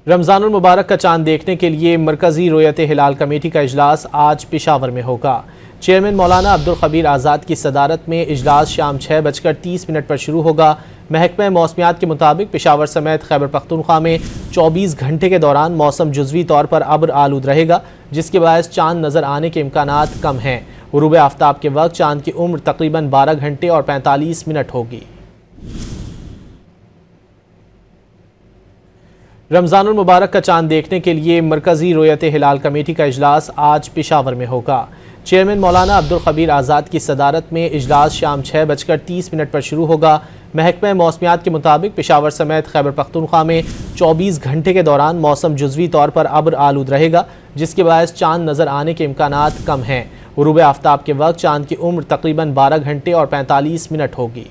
रमज़ानुल मुबारक का चांद देखने के लिए मरकज़ी रोयत हिलाल कमेटी का इजलास आज पेशावर में होगा। चेयरमैन मौलाना अब्दुल खबीर आज़ाद की सदारत में इजलास शाम 6:30 पर शुरू होगा। महकमा मौसमियात के मुताबिक पेशावर समेत खैबर पख्तूनख्वा में 24 घंटे के दौरान मौसम जुज़वी तौर पर अब्र आलूद रहेगा, जिसके बायस चांद नज़र आने के इम्कानात कम हैं। गुरूब आफ्ताब के वक्त चांद की उम्र तकरीबन 12 घंटे और 45 मिनट होगी। रमज़ानुल मुबारक का चांद देखने के लिए मरकज़ी रोयत हिलाल कमेटी का इजलास आज पेशावर में होगा। चेयरमैन मौलाना अब्दुल खबीर आज़ाद की सदारत में इजलास शाम 6:30 पर शुरू होगा। महकमा मौसमियात के मुताबिक पेशावर समेत खैबर पख्तूनख्वा में 24 घंटे के दौरान मौसम जुज़वी तौर पर अब्र आलूद रहेगा, जिसके बायस चांद नज़र आने के इम्कानात कम हैं। गुरूब आफ्ताब के वक्त चांद की उम्र तकरीबन 12 घंटे और 45 मिनट होगी।